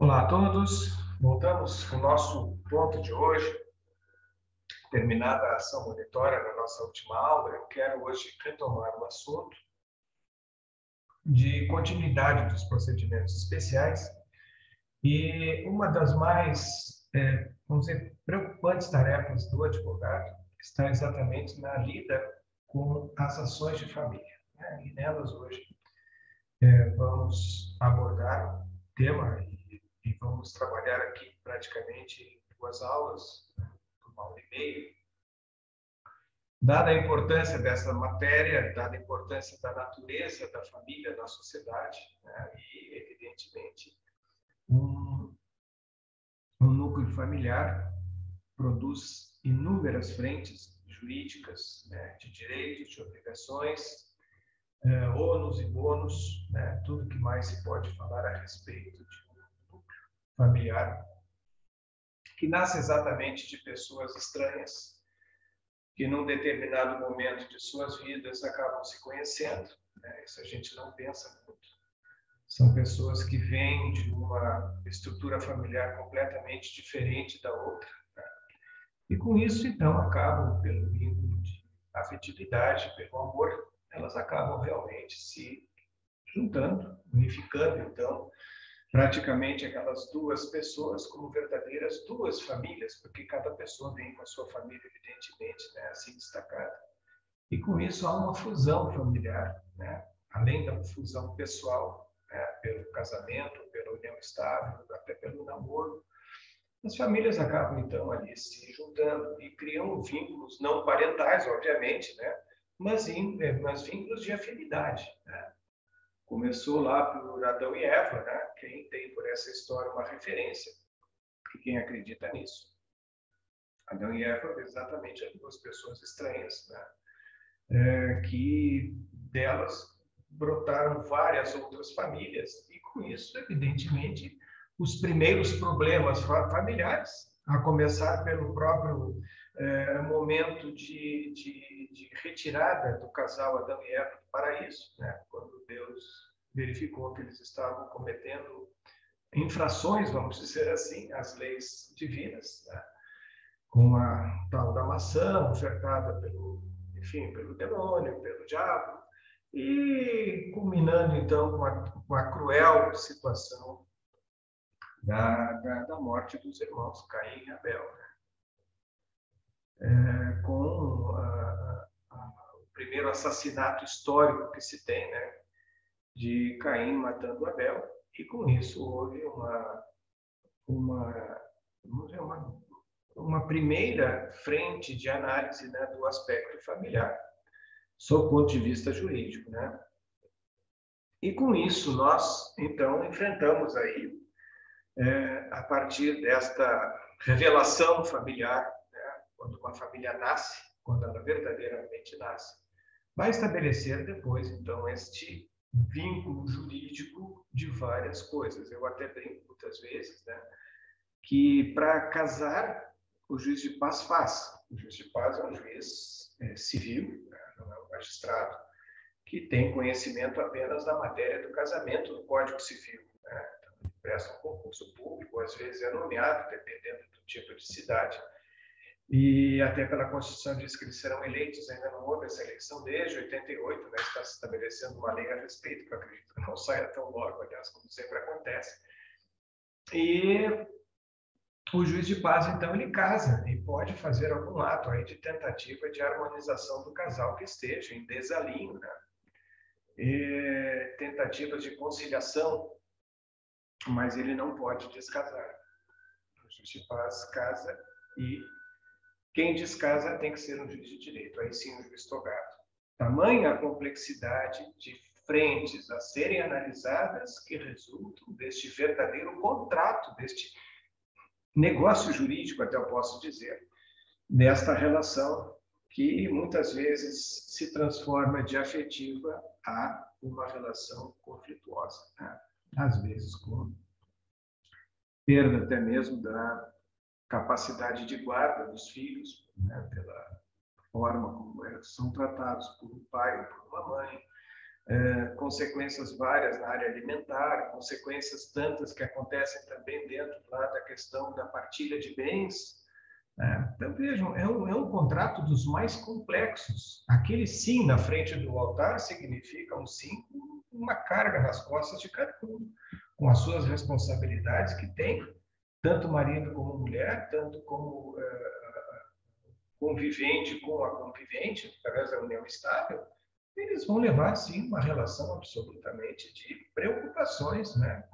Olá a todos, voltamos com o nosso ponto de hoje. Terminada a ação monitória na nossa última aula, eu quero hoje retomar o assunto de continuidade dos procedimentos especiais e uma das mais, vamos dizer, preocupantes tarefas do advogado está exatamente na lida com as ações de família, né? E nelas hoje vamos abordar o tema e vamos trabalhar aqui praticamente 2 aulas, uma hora e meia. Dada a importância dessa matéria, dada a importância da natureza da família na sociedade, né, e, evidentemente, um núcleo familiar produz inúmeras frentes jurídicas, né, de direitos, de obrigações, ônus e bônus, né, tudo que mais se pode falar a respeito de um núcleo familiar, que nasce exatamente de pessoas estranhas, que num determinado momento de suas vidas acabam se conhecendo, né? Isso a gente não pensa muito. São pessoas que vêm de uma estrutura familiar completamente diferente da outra, né? E com isso, então, acabam, pelo vínculo de afetividade, pelo amor, elas acabam realmente se juntando, unificando, então, praticamente aquelas duas pessoas como verdadeiras duas famílias, porque cada pessoa vem com a sua família, evidentemente, né, assim destacada. E com isso há uma fusão familiar, né? Além da fusão pessoal, né? Pelo casamento, pela união estável, até pelo namoro. As famílias acabam, então, ali se juntando e criam vínculos não parentais, obviamente, né? Mas vínculos de afinidade, né? Começou lá por Adão e Eva, né? Quem tem por essa história uma referência, e quem acredita nisso. Adão e Eva, exatamente, as duas pessoas estranhas, né? Que delas brotaram várias outras famílias, e com isso, evidentemente, os primeiros problemas familiares, a começar pelo próprio momento de retirada do casal Adão e Eva do paraíso, né? Quando Deus verificou que eles estavam cometendo infrações, vamos dizer assim, às leis divinas, né? Com a tal da maçã ofertada pelo demônio, pelo diabo, e culminando então com a cruel situação da morte dos irmãos Caim e Abel, né? Com o primeiro assassinato histórico que se tem, né? De Caim matando Abel, e com isso houve uma, uma primeira frente de análise, né, do aspecto familiar, sob o ponto de vista jurídico, né? E com isso nós, então, enfrentamos aí, a partir desta revelação familiar, né, quando uma família nasce, quando ela verdadeiramente nasce, vai estabelecer depois, então, este vínculo jurídico de várias coisas. Eu até brinco muitas vezes, né, que para casar, o juiz de paz faz. O juiz de paz é um juiz civil, né, não é um magistrado, que tem conhecimento apenas da matéria do casamento no Código Civil, né? Então, ele presta um concurso público, às vezes é nomeado, dependendo do tipo de cidade. E até pela Constituição diz que eles serão eleitos, ainda não houve essa eleição desde 88, né? Está se estabelecendo uma lei a respeito, que eu acredito que não saia tão logo, aliás, como sempre acontece. E o juiz de paz, então, ele casa e pode fazer algum ato aí de tentativa de harmonização do casal que esteja em desalinho, né? E tentativas de conciliação, mas ele não pode descasar. O juiz de paz casa e quem descasa tem que ser um juiz de direito, aí sim um juiz togado. Tamanha a complexidade de frentes a serem analisadas que resultam deste verdadeiro contrato, deste negócio jurídico, até eu posso dizer, desta relação que muitas vezes se transforma de afetiva a uma relação conflituosa, né? Às vezes com perda até mesmo da capacidade de guarda dos filhos, né? Pela forma como eles são tratados por um pai ou por uma mãe, consequências várias na área alimentar, consequências tantas que acontecem também dentro lá da questão da partilha de bens. Então, vejam, é um contrato dos mais complexos. Aquele sim na frente do altar significa um sim com uma carga nas costas de cada um, com as suas responsabilidades que tem, tanto marido como mulher, tanto como convivente com a convivente, através da união estável, eles vão levar, sim, uma relação absolutamente de preocupações, né,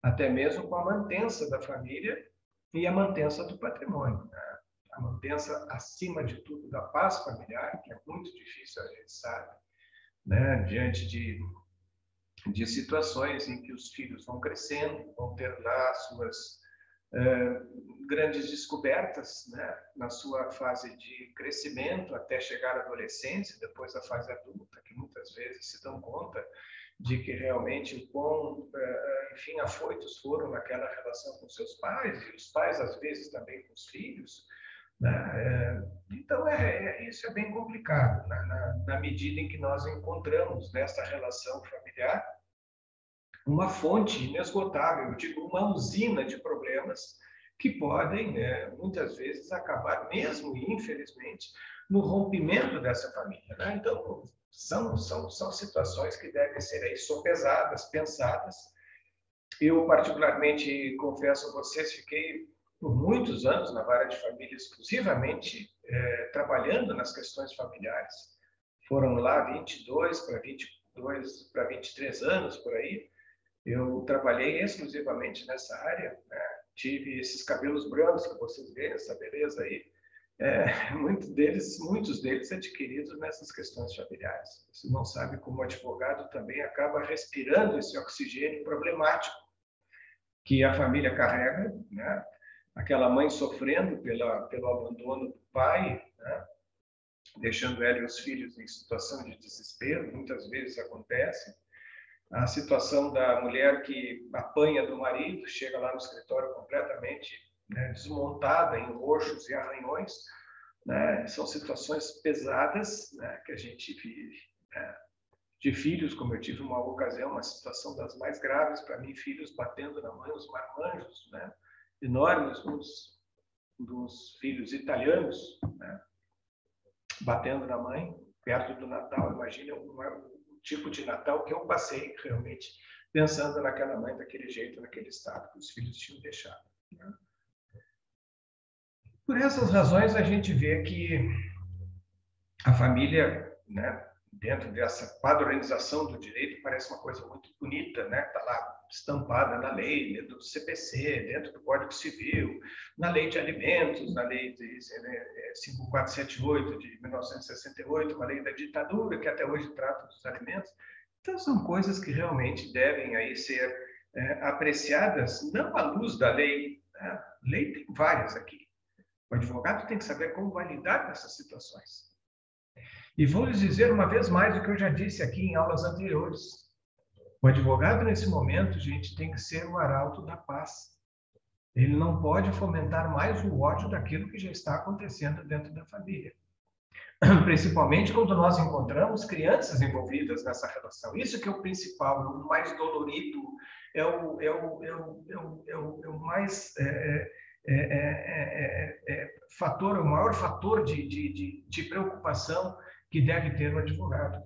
até mesmo com a mantença da família e a mantença do patrimônio, né? A mantença, acima de tudo, da paz familiar, que é muito difícil, a gente sabe, né, diante de situações em que os filhos vão crescendo, vão ter lá suas grandes descobertas, né, na sua fase de crescimento até chegar à adolescência, depois à fase adulta, que muitas vezes se dão conta de que realmente o quão, enfim, afoitos foram naquela relação com seus pais, e os pais, às vezes, também com os filhos, né? Então, isso é bem complicado, na medida em que nós encontramos nessa relação familiar uma fonte inesgotável, eu digo, uma usina de problemas que podem, né, muitas vezes, acabar mesmo, infelizmente, no rompimento dessa família, né? Então, são situações que devem ser aí sopesadas, pensadas. Eu, particularmente, confesso a vocês, fiquei por muitos anos na vara de família, exclusivamente trabalhando nas questões familiares. Foram lá 22 para 23 anos, por aí. Eu trabalhei exclusivamente nessa área, né? Tive esses cabelos brancos que vocês veem, essa beleza aí, muitos deles adquiridos nessas questões familiares. Você não sabe como o advogado também acaba respirando esse oxigênio problemático que a família carrega, né? Aquela mãe sofrendo pelo abandono do pai, né? Deixando ela e os filhos em situação de desespero, muitas vezes acontece. A situação da mulher que apanha do marido, chega lá no escritório completamente, né, desmontada em roxos e arranhões, né? São situações pesadas, né, que a gente vive, né? De filhos, como eu tive uma ocasião, uma situação das mais graves para mim, filhos batendo na mãe, os marmanjos, né, enormes, dos filhos italianos, né, batendo na mãe, perto do Natal. Imagina o tipo de Natal que eu passei, realmente, pensando naquela mãe daquele jeito, naquele estado que os filhos tinham deixado, né? Por essas razões, a gente vê que a família, né, dentro dessa padronização do direito, parece uma coisa muito bonita, né? Está lá estampada na lei, dentro do CPC, dentro do Código Civil, na lei de alimentos, na lei de 5478 de 1968, uma lei da ditadura que até hoje trata dos alimentos. Então, são coisas que realmente devem aí ser apreciadas, não à luz da lei, né? Lei tem várias aqui. O advogado tem que saber como validar essas situações. E vou lhes dizer uma vez mais o que eu já disse aqui em aulas anteriores. O advogado, nesse momento, gente, tem que ser o arauto da paz. Ele não pode fomentar mais o ódio daquilo que já está acontecendo dentro da família. Principalmente quando nós encontramos crianças envolvidas nessa relação. Isso que é o principal, é o mais dolorido, é o mais fator, o maior fator de preocupação que deve ter o advogado.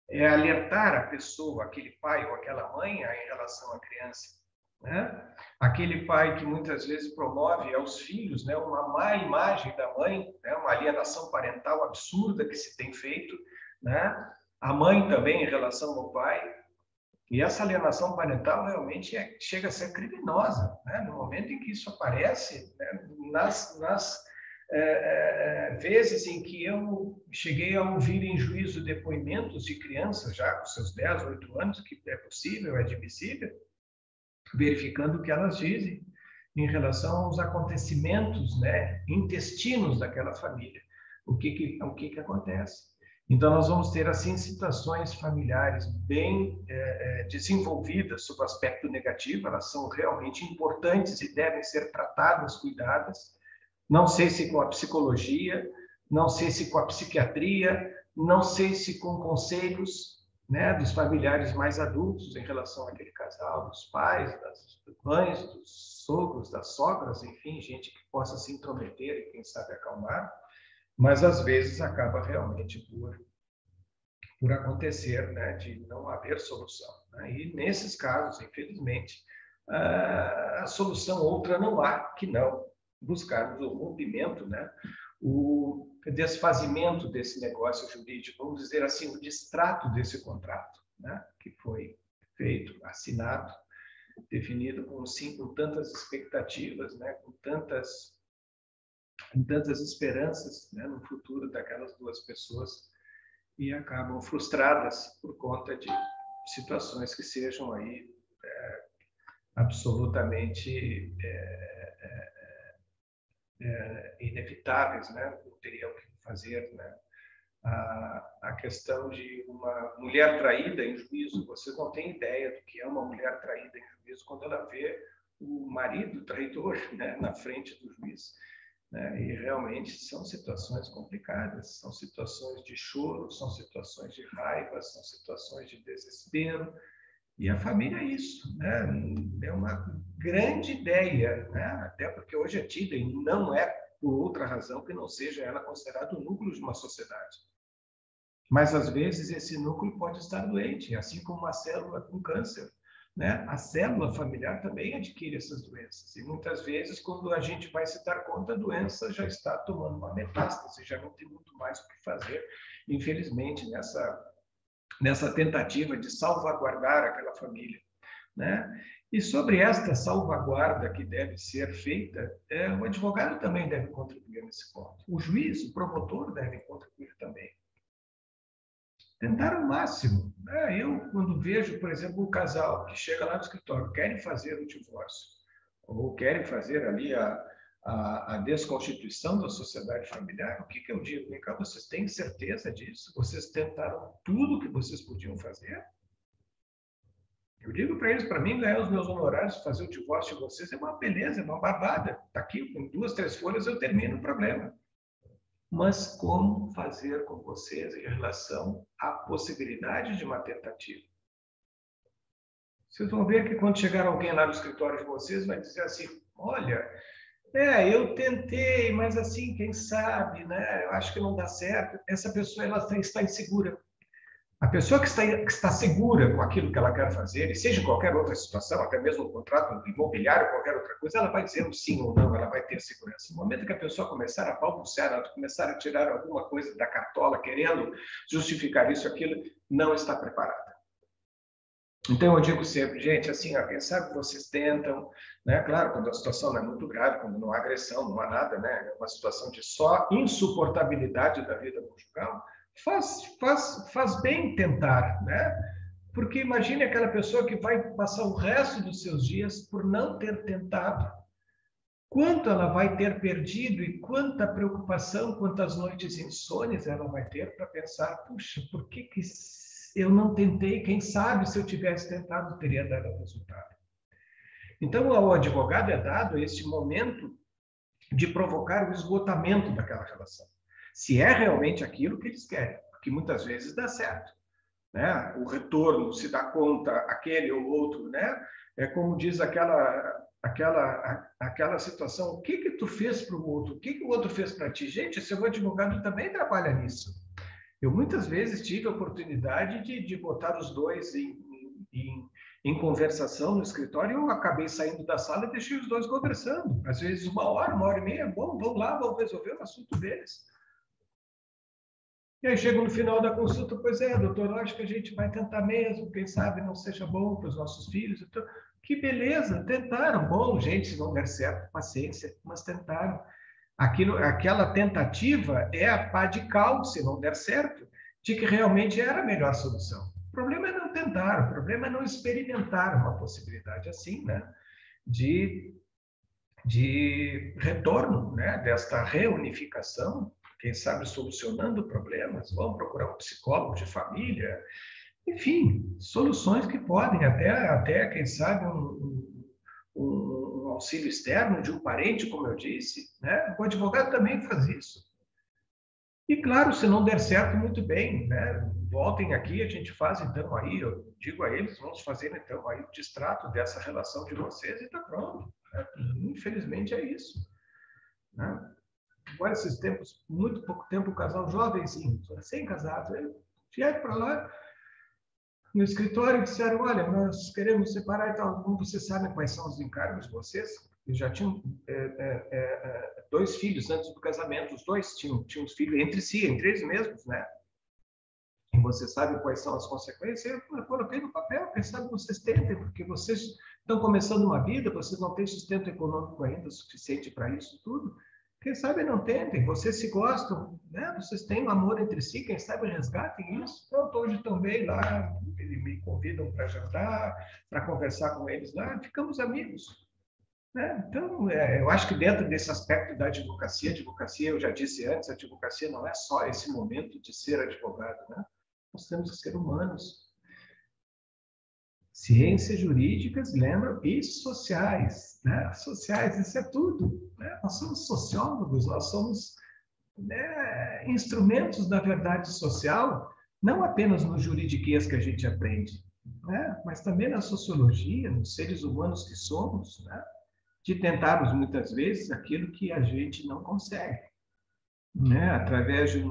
É alertar a pessoa, aquele pai ou aquela mãe, em relação à criança, né? Aquele pai que muitas vezes promove aos filhos, né, uma má imagem da mãe, né, uma alienação parental absurda que se tem feito, né? A mãe também em relação ao pai. E essa alienação parental realmente chega a ser criminosa, né? No momento em que isso aparece, né, nas vezes em que eu cheguei a ouvir em juízo depoimentos de crianças já com seus 10, 8 anos, que é possível, é admissível, verificando o que elas dizem em relação aos acontecimentos, né, intestinos daquela família. O que acontece? Então, nós vamos ter, assim, situações familiares bem desenvolvidas sob o aspecto negativo, elas são realmente importantes e devem ser tratadas, cuidadas. Não sei se com a psicologia, não sei se com a psiquiatria, não sei se com conselhos, né, dos familiares mais adultos em relação àquele casal, dos pais, das mães, dos sogros, das sogras, enfim, gente que possa se intrometer e, quem sabe, acalmar, mas às vezes acaba realmente por acontecer, né, de não haver solução, né? E nesses casos, infelizmente, a solução outra não há que não buscarmos o rompimento, né, o desfazimento desse negócio jurídico, vamos dizer assim, o distrato desse contrato, né, que foi feito, assinado, definido com tantas expectativas, né, com tantas esperanças, né, no futuro daquelas duas pessoas, e acabam frustradas por conta de situações que sejam aí absolutamente inevitáveis, né? Não teriam que fazer, né? A questão de uma mulher traída em juízo, vocês não têm ideia do que é uma mulher traída em juízo quando ela vê o marido traidor, né, na frente do juiz. Né? E realmente são situações complicadas, são situações de choro, são situações de raiva, são situações de desespero. E a família é isso, né? É uma grande ideia, né? Até porque hoje é tida e não é por outra razão que não seja ela considerada o núcleo de uma sociedade. Mas às vezes esse núcleo pode estar doente, assim como uma célula com câncer. Né? A célula familiar também adquire essas doenças. E muitas vezes, quando a gente vai se dar conta, a doença já está tomando uma metástase, já não tem muito mais o que fazer, infelizmente, nessa tentativa de salvaguardar aquela família. Né? E sobre esta salvaguarda que deve ser feita, o advogado também deve contribuir nesse ponto. O juiz, o promotor devem contribuir também. Tentar o máximo. Né? Eu, quando vejo, por exemplo, um casal que chega lá no escritório, querem fazer o divórcio, ou querem fazer ali a desconstituição da sociedade familiar, o que eu digo? Vem cá, vocês têm certeza disso? Vocês tentaram tudo que vocês podiam fazer? Eu digo para eles, para mim, ganhar os meus honorários, fazer o divórcio de vocês é uma beleza, é uma barbada. Está aqui, com 2, 3 folhas eu termino o problema. Mas como fazer com vocês em relação à possibilidade de uma tentativa? Vocês vão ver que quando chegar alguém lá no escritório de vocês, vai dizer assim, olha, eu tentei, mas assim, quem sabe, né? Eu acho que não dá certo. Essa pessoa ela está insegura. A pessoa que está segura com aquilo que ela quer fazer, e seja qualquer outra situação, até mesmo um contrato imobiliário, qualquer outra coisa, ela vai dizer um sim ou não, ela vai ter segurança. No momento que a pessoa começar a balbuciar, ela começar a tirar alguma coisa da cartola, querendo justificar isso, aquilo, não está preparada. Então, eu digo sempre, gente, assim, quem sabe vocês tentam, né? Claro, quando a situação não é muito grave, quando não há agressão, não há nada, né? É uma situação de só insuportabilidade da vida conjugal, faz bem tentar, né? Porque imagine aquela pessoa que vai passar o resto dos seus dias por não ter tentado. Quanto ela vai ter perdido e quanta preocupação, quantas noites insônias ela vai ter para pensar, puxa, por que eu não tentei? Quem sabe se eu tivesse tentado teria dado resultado. Então, ao advogado é dado esse momento de provocar o esgotamento daquela relação. Se é realmente aquilo que eles querem, porque muias vezes dá certo, né? O retorno, se dá conta, aquele ou outro, né? É como diz aquela situação, o que tu fez para o outro? O que o outro fez para ti? Gente, seu advogado também trabalha nisso. Eu muitas vezes tive a oportunidade de botar os dois em conversação no escritório, eu acabei saindo da sala e deixei os dois conversando. Às vezes 1 hora e meia, bom, vamos lá, vamos resolver o assunto deles. E aí chego no final da consulta, pois doutor, eu acho que a gente vai tentar mesmo, quem sabe não seja bom para os nossos filhos. Então, que beleza, tentaram. Bom, gente, se não der certo, paciência, mas tentaram. Aquela tentativa é a pá de cal, se não der certo, de que realmente era a melhor solução. O problema é não tentar, o problema é não experimentar uma possibilidade assim, né? De retorno, né? Desta reunificação, quem sabe solucionando problemas, vão procurar um psicólogo de família, enfim, soluções que podem, até quem sabe, um auxílio externo de um parente, como eu disse, né? O advogado também faz isso. E, claro, se não der certo, muito bem, né? voltem aqui, a gente faz então aí, eu digo a eles, vamos fazer então aí o distrato dessa relação de vocês e está pronto. Né? Infelizmente é isso. Né? Agora, esses tempos, muito pouco tempo, o casal jovenzinho, recém-casado, vieram para lá no escritório e disseram, olha, nós queremos separar e tal, como vocês sabem quais são os encargos de vocês? Eles já tinham 2 filhos antes do casamento, os 2 tinham os filhos entre si, entre eles mesmos, né? E você sabe quais são as consequências? Eu coloquei no papel, quem sabe vocês tentem, porque vocês estão começando uma vida, vocês não têm sustento econômico ainda suficiente para isso tudo. Quem sabe não tentem, vocês se gostam, né? Vocês têm um amor entre si, quem sabe resgatem isso. Pronto, hoje também lá, eles me convidam para jantar, para conversar com eles lá, ficamos amigos. Né? Então, eu acho que dentro desse aspecto da advocacia, eu já disse antes, a advocacia não é só esse momento de ser advogado, né? Nós temos que ser humanos. Ciências jurídicas, lembram, e sociais. Né? Sociais, isso é tudo. Né? Nós somos sociólogos, nós somos, né, instrumentos da verdade social, não apenas no juridiquês que a gente aprende, né? Mas também na sociologia, nos seres humanos que somos, né? De tentarmos, muitas vezes, aquilo que a gente não consegue. Né? Através de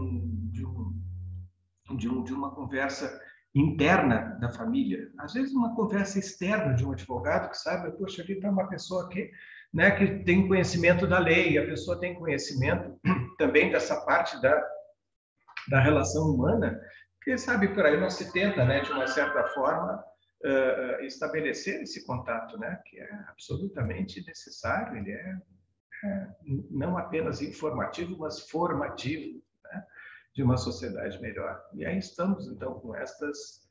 uma conversa interna da família. Às vezes, uma conversa externa de um advogado que sabe, poxa, ali está uma pessoa aqui, né, que tem conhecimento da lei, a pessoa tem conhecimento também dessa parte da relação humana, que sabe, por aí não se tenta, né, de uma certa forma, estabelecer esse contato, né, que é absolutamente necessário, ele é não apenas informativo, mas formativo, né, de uma sociedade melhor. E aí estamos, então, com estas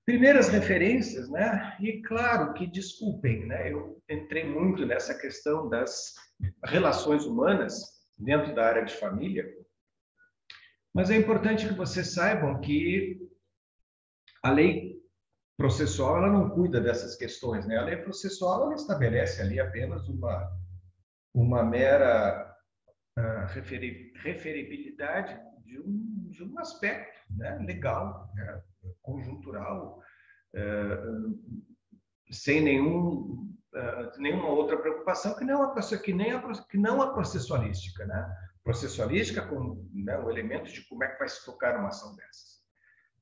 primeiras referências, né? E claro que, desculpem, né? Eu entrei muito nessa questão das relações humanas dentro da área de família, mas é importante que vocês saibam que a lei processual ela não cuida dessas questões, né? A lei processual ela estabelece ali apenas uma mera referibilidade de um aspecto, né, legal, né, conjuntural, sem nenhuma outra preocupação que não a processualística, né? Processualística com, né, o elemento de como é que vai se tocar uma ação dessas.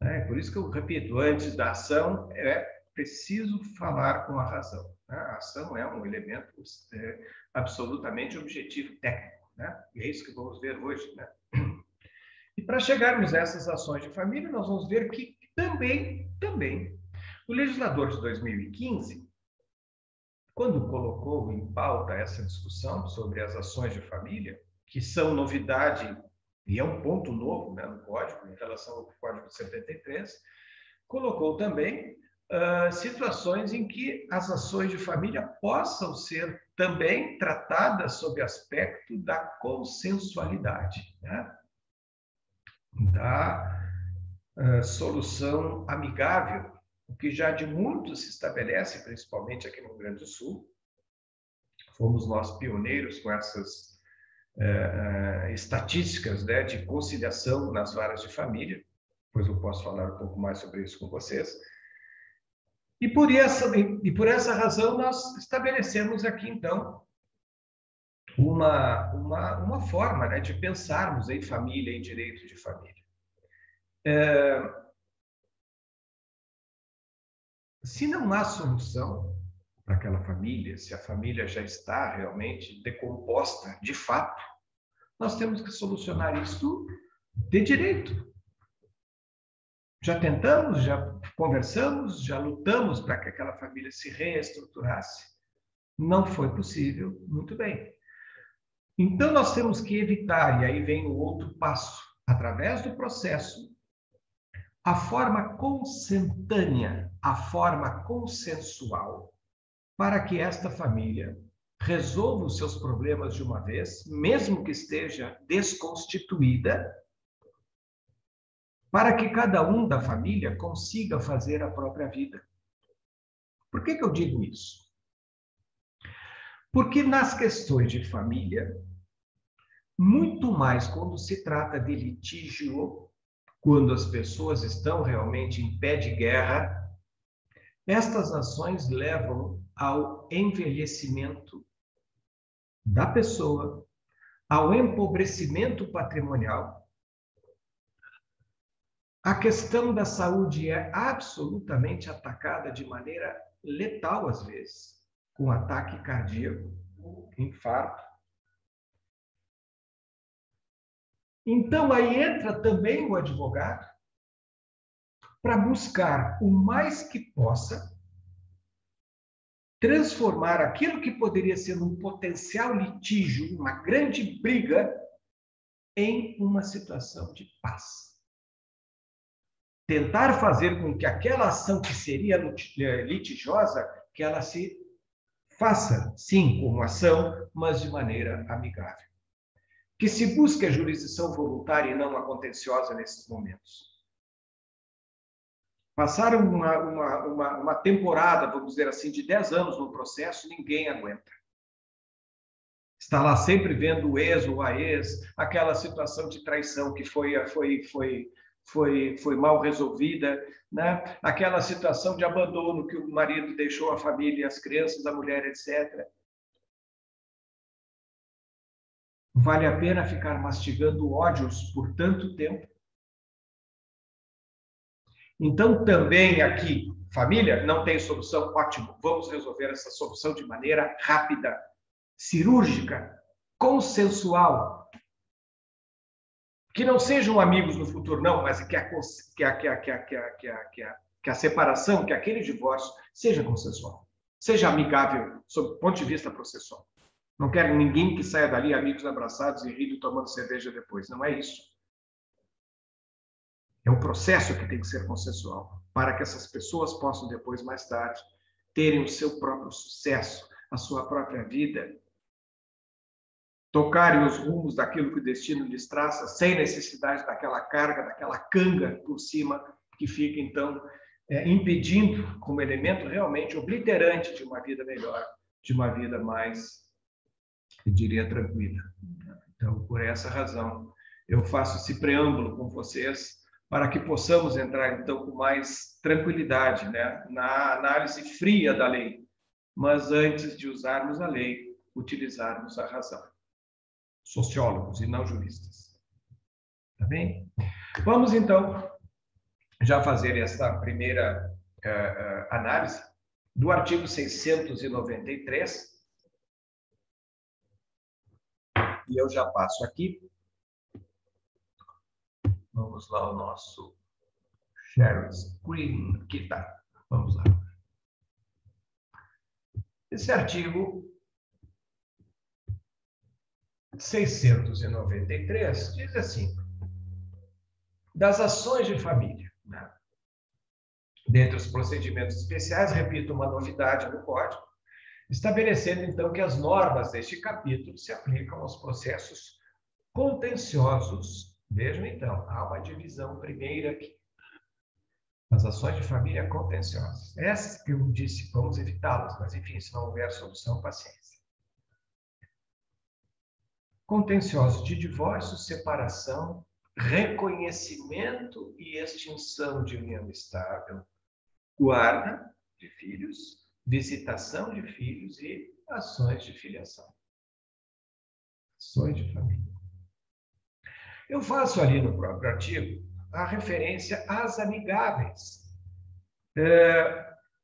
Né? Por isso que eu repito, antes da ação é preciso falar com a razão. Né? A ação é um elemento absolutamente objetivo técnico. Né? E é isso que vamos ver hoje. Né? E para chegarmos a essas ações de família, nós vamos ver que também, o legislador de 2015, quando colocou em pauta essa discussão sobre as ações de família, que são novidade, e é um ponto novo, né, no Código, em relação ao Código de 73, colocou também situações em que as ações de família possam ser também tratadas sob aspecto da consensualidade, né? Da solução amigável, o que já de muito se estabelece, principalmente aqui no Rio Grande do Sul. Fomos nós pioneiros com essas estatísticas, né, de conciliação nas varas de família. Depois eu posso falar um pouco mais sobre isso com vocês. E por essa razão nós estabelecemos aqui, então, uma forma, né, de pensarmos em família e direito de família. Se não há solução para aquela família, se a família já está realmente decomposta de fato, nós temos que solucionar isso de direito. Já tentamos, já conversamos, já lutamos para que aquela família se reestruturasse. Não foi possível, muito bem. Então, nós temos que evitar, e aí vem o outro passo, através do processo, a forma consentânea, a forma consensual, para que esta família resolva os seus problemas de uma vez, mesmo que esteja desconstituída, para que cada um da família consiga fazer a própria vida. Por que eu digo isso? Porque nas questões de família, muito mais quando se trata de litígio, quando as pessoas estão realmente em pé de guerra, estas ações levam ao envelhecimento da pessoa, ao empobrecimento patrimonial. A questão da saúde é absolutamente atacada de maneira letal, às vezes, com ataque cardíaco, infarto. Então, aí entra também o advogado para buscar o mais que possa transformar aquilo que poderia ser um potencial litígio, uma grande briga, em uma situação de paz. Tentar fazer com que aquela ação que seria litigiosa, que ela se faça, sim, como ação, mas de maneira amigável. Que se busque a jurisdição voluntária e não a contenciosa nesses momentos. Passaram uma temporada, vamos dizer assim, de 10 anos no processo, ninguém aguenta. Está lá sempre vendo o ex ou a ex, aquela situação de traição que foi mal resolvida, né? Aquela situação de abandono que o marido deixou a família, as crianças, a mulher, etc. Vale a pena ficar mastigando ódios por tanto tempo? Então, também aqui, família, não tem solução? Ótimo, vamos resolver essa solução de maneira rápida, cirúrgica, consensual. Que não sejam amigos no futuro, não, mas que a separação, que aquele divórcio seja consensual, seja amigável, sob o ponto de vista processual. Não quero ninguém que saia dali amigos abraçados e rindo tomando cerveja depois, não é isso. É um processo que tem que ser consensual, para que essas pessoas possam depois, mais tarde, terem o seu próprio sucesso, a sua própria vida, tocarem os rumos daquilo que o destino lhes traça, sem necessidade daquela carga, daquela canga por cima, que fica, então, impedindo, como elemento realmente obliterante de uma vida melhor, de uma vida mais, eu diria, tranquila. Então, por essa razão, eu faço esse preâmbulo com vocês, para que possamos entrar, então, com mais tranquilidade, né, na análise fria da lei, mas antes de usarmos a lei, utilizarmos a razão. Sociólogos e não juristas. Tá bem? Vamos, então, já fazer esta primeira análise do artigo 693. E eu já passo aqui. Vamos lá, o nosso share screen. Aqui está. Vamos lá. Esse artigo 693 diz assim: das ações de família, né? Dentre os procedimentos especiais, repito, uma novidade no Código, estabelecendo, então, que as normas deste capítulo se aplicam aos processos contenciosos. Vejam, então, há uma divisão primeira aqui. As ações de família contenciosas. Essas que eu disse, vamos evitá-las, mas, enfim, se não houver solução, paciência. Contenciosos de divórcio, separação, reconhecimento e extinção de união estável, guarda de filhos, visitação de filhos e ações de filiação. Ações de família. Eu faço ali no próprio artigo a referência às amigáveis,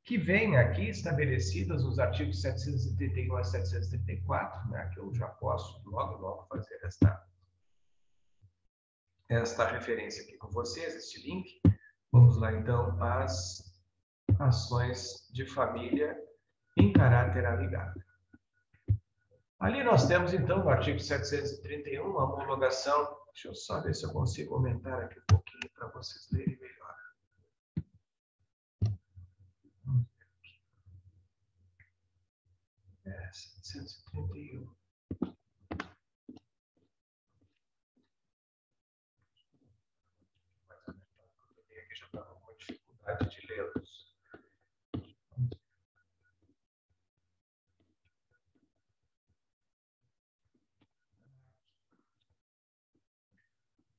que vêm aqui estabelecidas nos artigos 731 a 734, né, que eu já posso logo fazer esta referência aqui com vocês, este link. Vamos lá, então, às ações de família em caráter amigável. Ali nós temos, então, no artigo 731, a homologação. Deixa eu só ver se eu consigo aumentar aqui um pouquinho para vocês lerem melhor. 731. Aqui já estava com dificuldade de lê-los.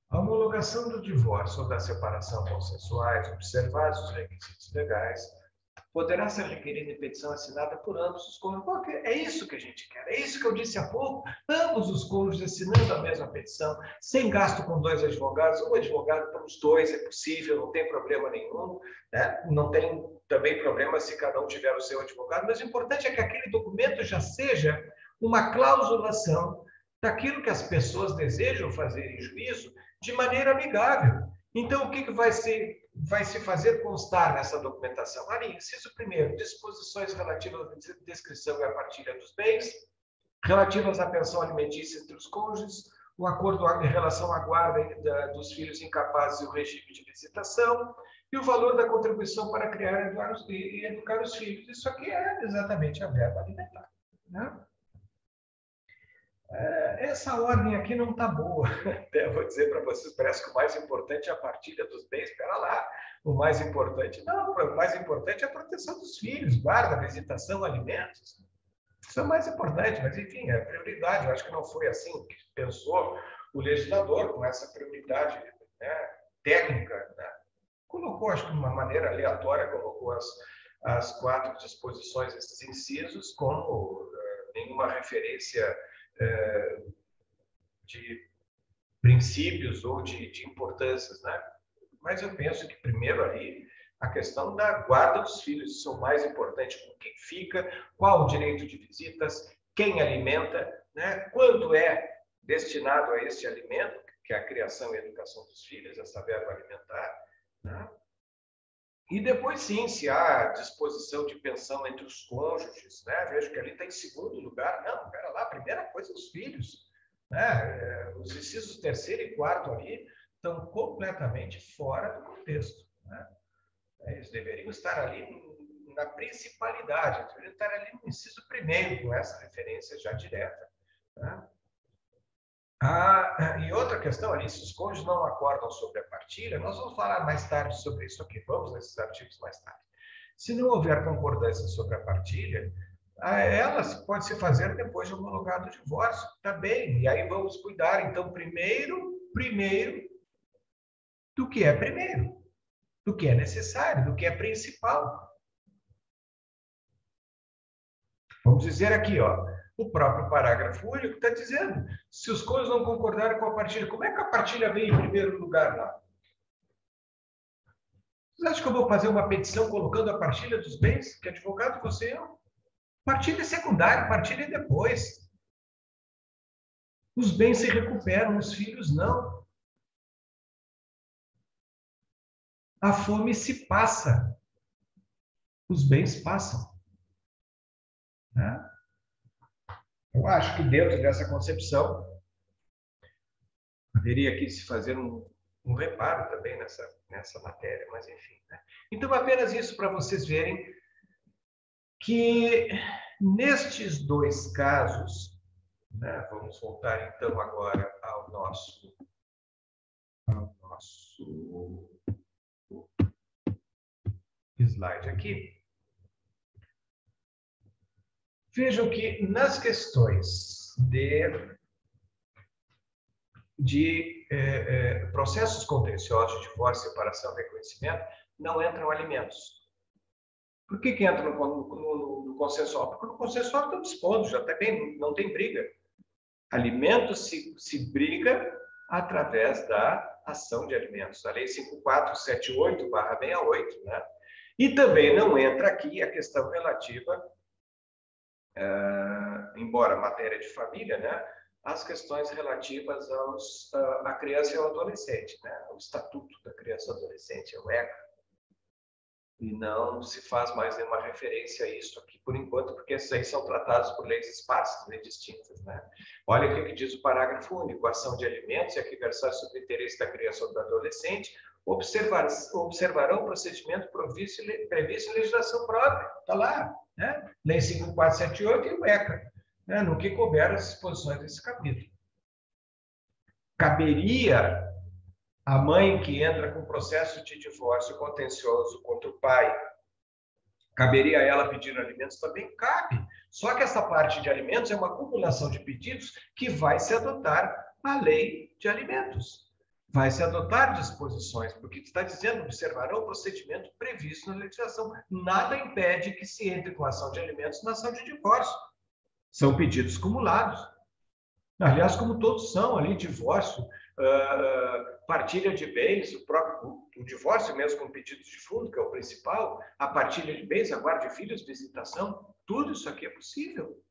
A homologação do divórcio ou da separação consensuais, observados os requisitos legais, poderá ser requerida em petição assinada por ambos os cônjuges. Porque é isso que a gente quer, é isso que eu disse há pouco, ambos os cônjuges assinando a mesma petição, sem gasto com 2 advogados, um advogado para os 2 é possível, não tem problema nenhum, né? Não tem também problema se cada um tiver o seu advogado, mas o importante é que aquele documento já seja uma clausulação daquilo que as pessoas desejam fazer em juízo de maneira amigável. Então, o que vai se fazer constar nessa documentação? Ali, inciso primeiro, disposições relativas à descrição e à partilha dos bens, relativas à pensão alimentícia entre os cônjuges, o acordo em relação à guarda dos filhos incapazes e o regime de visitação, e o valor da contribuição para criar e educar os filhos. Isso aqui é exatamente a verba alimentar, né? Essa ordem aqui não está boa. Eu vou dizer para vocês, parece que o mais importante é a partilha dos bens. Espera lá, o mais importante não, o mais importante é a proteção dos filhos, guarda, visitação, alimentos. Isso é o mais importante, mas enfim, é prioridade. Eu acho que não foi assim que pensou o legislador, com essa prioridade, né, técnica, né? Colocou, acho que de uma maneira aleatória, colocou as 4 disposições, esses incisos, como nenhuma referência de princípios ou de importâncias, né? Mas eu penso que primeiro ali a questão da guarda dos filhos, isso é o mais importante, com quem fica, qual o direito de visitas, quem alimenta, né? Quando é destinado a este alimento, que é a criação e a educação dos filhos, essa verba alimentar, né? E depois, sim, se há disposição de pensão entre os cônjuges, né? Vejo que ali está em segundo lugar. Não, espera lá, a primeira coisa, os filhos, né? Os incisos 3º e 4º ali estão completamente fora do contexto, né? Eles deveriam estar ali na principalidade, deveriam estar ali no inciso 1º, com essa referência já direta, né? E outra questão ali, se os cônjuges não acordam sobre a partilha, nós vamos falar mais tarde sobre isso aqui, vamos nesses artigos mais tarde. Se não houver concordância sobre a partilha, elas pode se fazer depois de homologado o divórcio, tá bem? E aí vamos cuidar, então, primeiro do que é primeiro, do que é necessário, do que é principal. Vamos dizer aqui, ó, o próprio parágrafo único está dizendo, se os cônjuges não concordarem com a partilha, como é que a partilha vem em primeiro lugar lá? Vocês acham que eu vou fazer uma petição colocando a partilha dos bens? Que advogado você é? Partilha é secundário, partilha é depois. Os bens se recuperam, os filhos não. A fome se passa. Os bens passam. Né? Eu acho que dentro dessa concepção, haveria aqui se fazer um reparo também nessa matéria, mas enfim. Né? Então, apenas isso para vocês verem que nestes 2 casos, né, vamos voltar então agora ao nosso slide aqui. Vejam que nas questões de processos contenciosos, divórcio, separação, reconhecimento, não entram alimentos. Por que entra no consensual? Porque no consensual estão dispondo, já está bem, não tem briga. Alimentos se briga através da ação de alimentos. A Lei 5478/68, né? E também não entra aqui a questão relativa, embora matéria de família, né? As questões relativas à criança e ao adolescente, né? O Estatuto da Criança e Adolescente, o ECA. E não se faz mais nenhuma referência a isso aqui, por enquanto, porque esses aí são tratados por leis esparsas, leis distintas, né? Olha o que diz o parágrafo único. A ação de alimentos é que versar sobre o interesse da criança ou do adolescente observarão o procedimento previsto em legislação própria. Está lá, né? Lei 5478 e o ECA, né? No que couber as disposições desse capítulo. Caberia a mãe que entra com processo de divórcio contencioso contra o pai, caberia a ela pedir alimentos? Também cabe. Só que essa parte de alimentos é uma acumulação de pedidos que vai se adotar a lei de alimentos. vai se adotar disposições, porque está dizendo, observarão o procedimento previsto na legislação. Nada impede que se entre com ação de alimentos na ação de divórcio. São pedidos cumulados. Aliás, como todos são ali, divórcio, partilha de bens, o divórcio mesmo com pedidos de fundo, que é o principal, a partilha de bens, a guarda de filhos, visitação, tudo isso aqui é possível.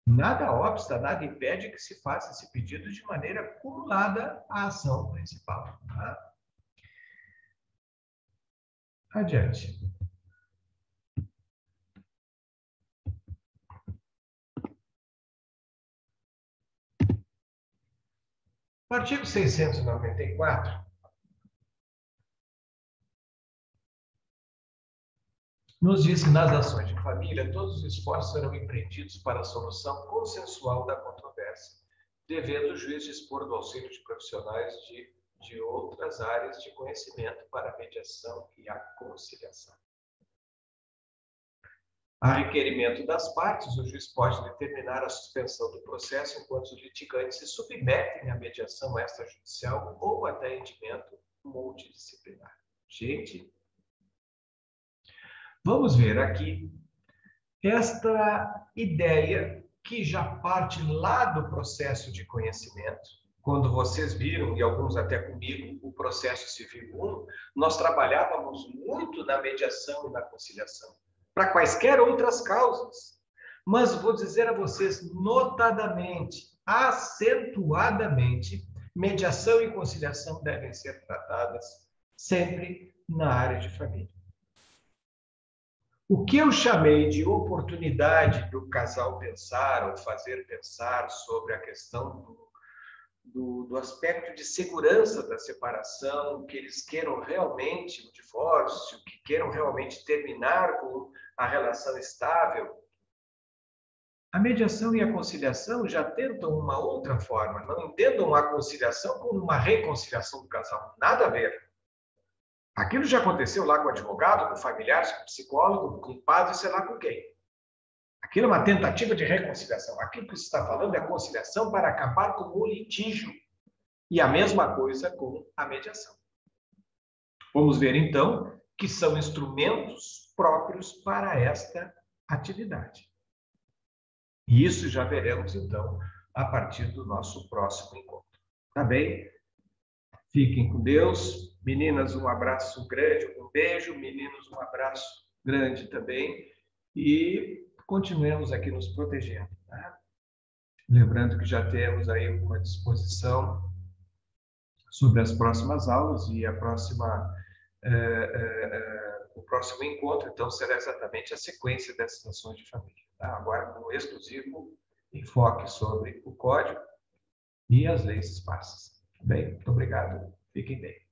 Nada obsta, nada impede que se faça esse pedido de maneira acumulada à ação principal. Tá? Adiante. O artigo 694 nos diz que nas ações de família, todos os esforços serão empreendidos para a solução consensual da controvérsia, devendo o juiz dispor do auxílio de profissionais de outras áreas de conhecimento para a mediação e a conciliação. A requerimento das partes, o juiz pode determinar a suspensão do processo enquanto os litigantes se submetem à mediação extrajudicial ou atendimento multidisciplinar. Gente, vamos ver aqui esta ideia que já parte lá do processo de conhecimento. Quando vocês viram, e alguns até comigo, o processo civil 1, nós trabalhávamos muito na mediação e na conciliação, para quaisquer outras causas. Mas vou dizer a vocês, notadamente, acentuadamente, mediação e conciliação devem ser tratadas sempre na área de família. O que eu chamei de oportunidade do casal pensar ou fazer pensar sobre a questão do aspecto de segurança da separação, que eles queiram realmente o divórcio, que queiram realmente terminar com a relação estável, a mediação e a conciliação já tentam uma outra forma. Não entendam a conciliação como uma reconciliação do casal. Nada a ver. Aquilo já aconteceu lá com o advogado, com o familiar, com o psicólogo, com o padre, sei lá com quem. Aquilo é uma tentativa de reconciliação. Aquilo que se está falando é conciliação para acabar com o litígio. E a mesma coisa com a mediação. Vamos ver, então, que são instrumentos próprios para esta atividade. E isso já veremos, então, a partir do nosso próximo encontro. Tá bem? Fiquem com Deus. Meninas, um abraço grande, um beijo. Meninos, um abraço grande também. E continuemos aqui nos protegendo. Tá? Lembrando que já temos aí uma disposição sobre as próximas aulas e a próxima, o próximo encontro, então, será exatamente a sequência dessas ações de família. Tá? Agora, com um exclusivo enfoque sobre o Código e as leis esparsas. Bem, muito obrigado. Fiquem bem.